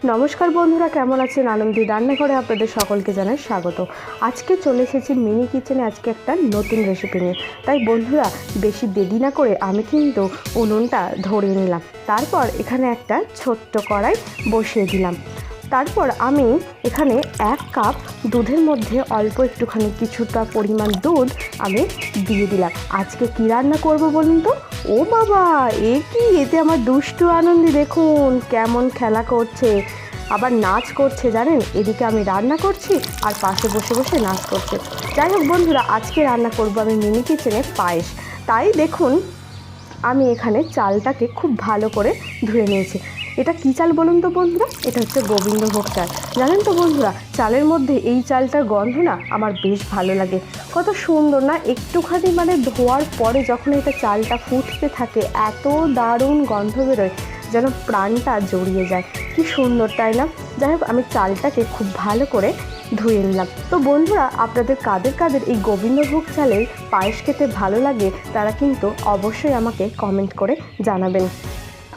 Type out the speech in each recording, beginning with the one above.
নমস্কার বন্ধুরা, কেমন আছেন? আনন্দি রান্নাঘরে আপনাদের সকলকে জানাই স্বাগত। আজকে চলে এসেছি মিনি কিচেনে আজকে একটা নতুন রেসিপি নিয়ে। তাই বন্ধুরা, বেশি দেরি না করে আমি কিন্তু উনুনটা ধরিয়ে নিলাম। তারপর এখানে একটা ছোট্ট কড়াই বসিয়ে দিলাম। তারপর আমি এখানে 1 কাপ দুধের মধ্যে অল্প একটুখানি কিছুটা পরিমাণ দুধ আমি দিয়ে দিলাম। আজকে কি রান্না করব বলুন তো? ও বাবা, এ কি? এতে আমার দুষ্টু আনন্দি দেখুন কেমন খেলা করছে, আবার নাচ করছে জানেন। এদিকে আমি রান্না করছি আর পাশে বসে বসে নাচ করছে। যাই হোক বন্ধুরা, আজকে রান্না করব আমি মিনি কিচেনে পায়েস। তাই দেখুন আমি এখানে চালটাকে খুব ভালো করে ধুয়ে নিয়েছি। এটা কী চাল বলুন তো বন্ধুরা? এটা হচ্ছে গোবিন্দভোগ চাল। জানেন তো বন্ধুরা, চালের মধ্যে এই চালটার গন্ধ না আমার বেশ ভালো লাগে। কত সুন্দর না, একটুখানি ধোয়ার পরে যখন এটা চালটা ফুটতে থাকে এত দারুণ গন্ধ বেরোয়, যেন প্রাণটা জড়িয়ে যায়। কি সুন্দর, তাই না? যাই হোক, আমি চালটাকে খুব ভালো করে ধুয়ে নিলাম। তো বন্ধুরা, আপনাদের কাদের কাদের এই গোবিন্দভোগ চালের পায়েস খেতে ভালো লাগে তারা কিন্তু অবশ্যই আমাকে কমেন্ট করে জানাবেন।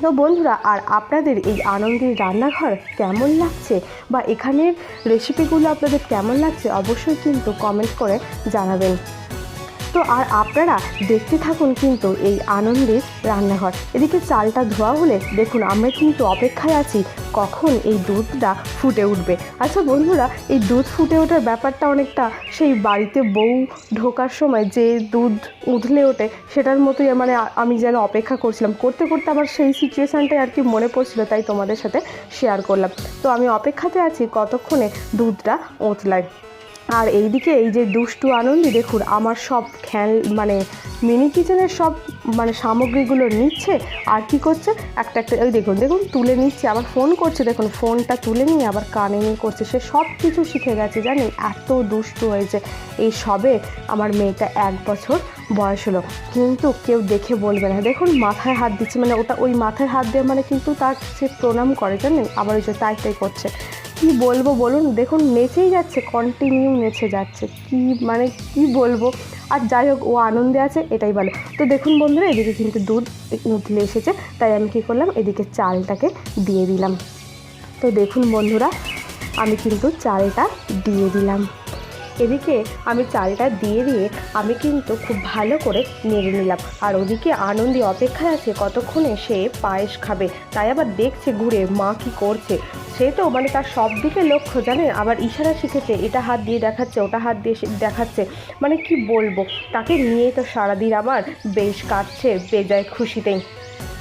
তো বন্ধুরা, আর আপনাদের এই আনন্দের রান্নাঘর কেমন লাগছে বা এখানের রেসিপিগুলো আপনাদের কেমন লাগছে অবশ্যই কিন্তু কমেন্ট করে জানাবেন। তো আর আপনারা দেখতে থাকুন কিন্তু এই আনন্দের রান্নাঘর। এদিকে চালটা ধোয়া হলে দেখুন আমরা কিন্তু অপেক্ষায় আছি কখন এই দুধটা ফুটে উঠবে। আচ্ছা বন্ধুরা, এই দুধ ফুটে ওঠার ব্যাপারটা অনেকটা সেই বাড়িতে বউ ঢোকার সময় যে দুধ উঠলে ওঠে সেটার মতোই আমি যেন অপেক্ষা করছিলাম। করতে করতে আবার সেই সিচুয়েশানটাই আর কি মনে পড়ছিল, তাই তোমাদের সাথে শেয়ার করলাম। তো আমি অপেক্ষাতে আছি কতক্ষণে দুধটা ওতলায়। আর এইদিকে এই যে দুষ্টু আনন্দি দেখুন আমার সব মিনি কিচেনের সব সামগ্রীগুলো নিচ্ছে আর কি করছে, একটা একটা ওই দেখুন তুলে নিচ্ছে, আবার ফোন করছে। দেখুন ফোনটা তুলে নিয়ে আবার কানে নিয়ে করছে। সে সব কিছু শিখে গেছে জানেন, এত দুষ্টু হয়েছে। এই সবে আমার মেয়েটা 1 বছর বয়স হলো, কিন্তু কেউ দেখে বলবে না। দেখুন মাথায় হাত দিচ্ছে, ওই মাথায় হাত দিয়ে কিন্তু তার সে প্রণাম করে জানেন, আবার ওই যে তাই করছে। কি বলবো বলুন, দেখুন নেচেই যাচ্ছে, কন্টিনিউ নেচে যাচ্ছে। কি বলবো। আর যাই হোক, ও আনন্দে আছে এটাই ভালো। তো দেখুন বন্ধুরা, এদিকে কিন্তু দুধ উতলে এসেছে, তাই আমি কী করলাম, এদিকে চালটাকে দিয়ে দিলাম। তো দেখুন বন্ধুরা, আমি কিন্তু চালটা দিয়ে দিলাম। এদিকে আমি চালটা দিয়ে আমি কিন্তু খুব ভালো করে নেড়ে নিলাম। আর ওদিকে আনন্দি অপেক্ষায় আছে কতক্ষণে সে পায়েস খাবে, তাই আবার দেখছে ঘুরে মা কি করছে। সে তো তার সব দিকে লক্ষ্য জানেন, আবার ইশারা শিখেছে, এটা হাত দিয়ে দেখাচ্ছে, ওটা হাত দিয়ে দেখাচ্ছে। কি বলবো, তাকে নিয়ে তো সারাদিন আমার বেশ কাটছে বেজায় খুশিতেই।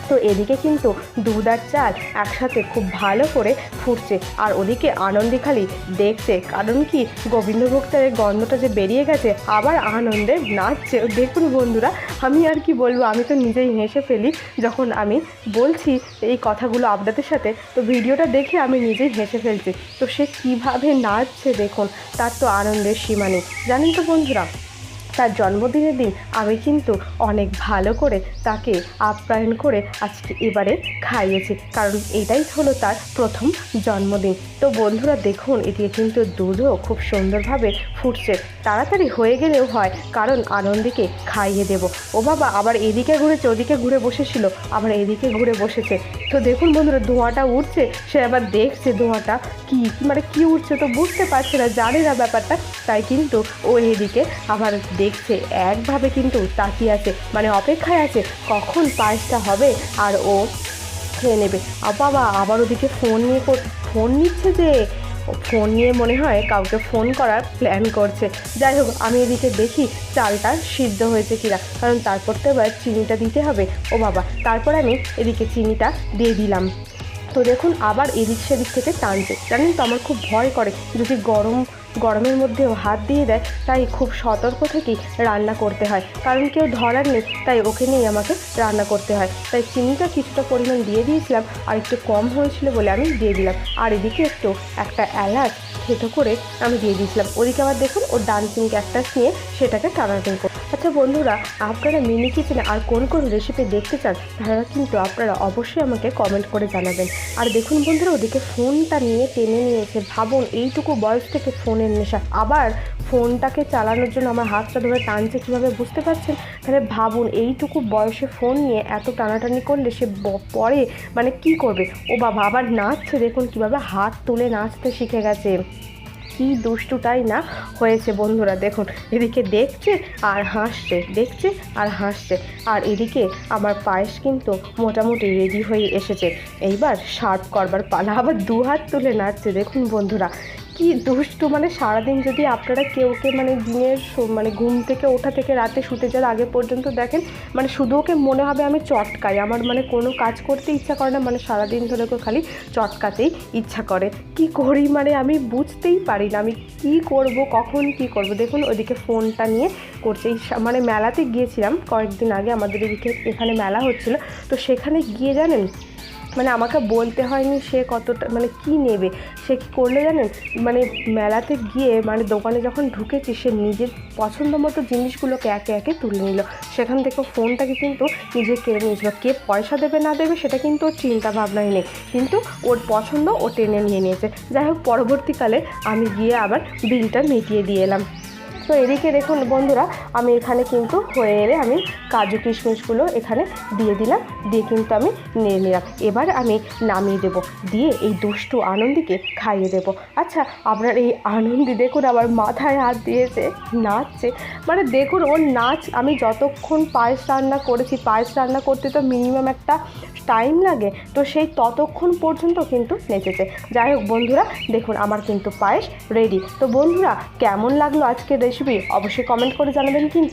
তো এদিকে কিন্তু দুধ আর চাল একসাথে খুব ভালো করে ফুটছে, আর ওদিকে আনন্দে খালি দেখছে। কারণ কি, গোবিন্দভোগ চালের গন্ধটা যে বেরিয়ে গেছে, আবার আনন্দে নাচছে। দেখুন বন্ধুরা, আমি আর কি বলবো, আমি তো নিজেই হেসে ফেলি যখন আমি বলছি এই কথাগুলো আপনাদের সাথে। তো ভিডিওটা দেখে আমি নিজেই হেসে ফেলছি। তো সে কীভাবে নাচছে দেখুন, তার তো আনন্দের সীমা নেই। জানেন তো বন্ধুরা, তার জন্মদিনের দিন আমি কিন্তু অনেক ভালো করে তাকে আপ্যায়ন করে আজকে এবারে খাইয়েছি, কারণ এটাই হলো তার প্রথম জন্মদিন। তো বন্ধুরা দেখুন, এটি কিন্তু দুধও খুব সুন্দরভাবে ফুটছে। তাড়াতাড়ি হয়ে গেলেও হয়, কারণ আনন্দীকে খাইয়ে দেব। ও বাবা, আবার এদিকে ঘুরেছে, ওদিকে ঘুরে বসেছিল, আবার এদিকে ঘুরে বসেছে। তো দেখুন বন্ধুরা, ধোঁয়াটা উঠছে, সে আবার দেখছে ধোঁয়াটা কি উঠছে, তো বুঝতে পারছে না, জানে না ব্যাপারটা। তাই কিন্তু ও এদিকে আবার দেখছে, একভাবে কিন্তু তাকিয়ে আছে, অপেক্ষায় আছে কখন পায়েসটা হবে আর ও খেয়ে নেবে। বাবা, আবার ওদিকে ফোন নিচ্ছে, যে ফোন নিয়ে মনে হয় কাউকে ফোন করার প্ল্যান করছে। যাই হোক, আমি এদিকে দেখি চালটা সিদ্ধ হয়েছে কিনা, কারণ তারপর তো এবার চিনিটা দিতে হবে। ও বাবা, তারপর আমি এদিকে চিনিটা দিয়ে দিলাম। তো দেখুন আবার এদিক সেদিক থেকে টানছে। জানেন তো, আমার খুব ভয় করে যদি গরমের মধ্যেও হাত দিয়ে দেয়, তাই খুব সতর্ক থেকেই রান্না করতে হয়, কারণ কেউ ধরার নেই, তাই ওকে নিয়েই আমাকে রান্না করতে হয়। তাই চিনিটা কিছুটা পরিমাণ দিয়ে দিয়েছিলাম, আর একটু কম হয়েছিল বলে আমি দিয়ে দিলাম। আর এদিকে একটা এলাচ থেতো করে আমি দিয়ে দিয়েছিলাম। ওদিকে আবার দেখুন, ওর ডানচিনি ক্যাকটাস নিয়ে সেটাকে টানাটানি করে। আচ্ছা বন্ধুরা, আপনারা মিনি কিচেনে আর কোন কোন রেসিপি দেখতে চান তারা কিন্তু আপনারা অবশ্যই আমাকে কমেন্ট করে জানাবেন। আর দেখুন বন্ধুরা, ওদিকে ফোনটা নিয়ে টেনে নিয়েছে। ভাবুন, এইটুকু বয়স থেকে ফোনের নেশা, আবার ফোনটাকে চালানোর জন্য আমার হাতটা ধরে টানছে কীভাবে বুঝতে পারছেন? তাহলে ভাবুন এইটুকু বয়সে ফোন নিয়ে এত টানাটানি করলে সে পরে মানে কি করবে? ও বাবা, আবার নাচছে, দেখুন কীভাবে হাত তুলে নাচতে শিখে গেছে। কি দুষ্টুটাই না হয়েছে বন্ধুরা। দেখুন এদিকে দেখছে আর হাসছে, দেখছে আর হাসছে। আর এদিকে আমার পায়েস কিন্তু মোটামুটি রেডি হয়ে এসেছে। এইবার সার্ভ করবার পালা। আবার দু হাত তুলে নাচছে, দেখুন বন্ধুরা কি দুষ্টু। মানে সারাদিন যদি আপনারা কেউকে মানে দিনের মানে ঘুম থেকে ওঠা থেকে রাতে শুতে যাওয়ার আগে পর্যন্ত দেখেন, মানে শুধু ওকে মনে হবে আমি চটকাই, আমার মানে কোনো কাজ করতে ইচ্ছা করে না, মানে সারাদিন ধরে ওকে খালি চটকাতেই ইচ্ছা করে। কি করি মানে আমি বুঝতেই পারি না, আমি কি করব, কখন কি করব। দেখুন ওইদিকে ফোনটা নিয়ে করছে। মানে মেলাতে গিয়েছিলাম কয়েকদিন আগে, আমাদের এখানে মেলা হচ্ছিল, তো সেখানে গিয়ে জানেন মানে আমাকে বলতে হয়নি সে কতটা মানে কি নেবে। সে কী করলে জানেন, মানে মেলাতে গিয়ে মানে দোকানে যখন ঢুকেছি সে নিজের পছন্দ মতো জিনিসগুলোকে একে একে তুলে নিল। সেখান থেকে ফোনটাকে কিন্তু নিজে কেড়ে নিয়েছিল। কে পয়সা দেবে না দেবে সেটা কিন্তু ওর চিন্তা ভাবনাই নেই, কিন্তু ওর পছন্দ ও টেনে নিয়ে নিয়েছে। যাই হোক, পরবর্তীকালে আমি গিয়ে আবার বিলটা মিটিয়ে দিয়ে এলাম। তো এদিকে দেখুন বন্ধুরা, আমি এখানে কিন্তু হয়ে এলে আমি কাজু কিশমিশগুলো এখানে দিয়ে দিলাম, দিয়ে কিন্তু আমি নিয়ে নিলাম। এবার আমি নামিয়ে দেব, দিয়ে এই দুষ্টু আনন্দীকে খাইয়ে দেব। আচ্ছা, আপনার এই আনন্দী দেখুন আবার মাথায় হাত দিয়েছে, নাচছে। মানে দেখুন ওর নাচ। আমি যতক্ষণ পায়েস রান্না করেছি, পায়েস রান্না করতে তো মিনিমাম একটা টাইম লাগে, তো সেই ততক্ষণ পর্যন্ত কিন্তু নেচেছে। যাই হোক বন্ধুরা, দেখুন আমার কিন্তু পায়েস রেডি। তো বন্ধুরা, কেমন লাগলো আজকের রেসিপি অবশ্যই কমেন্ট করে জানাবেন কিন্তু।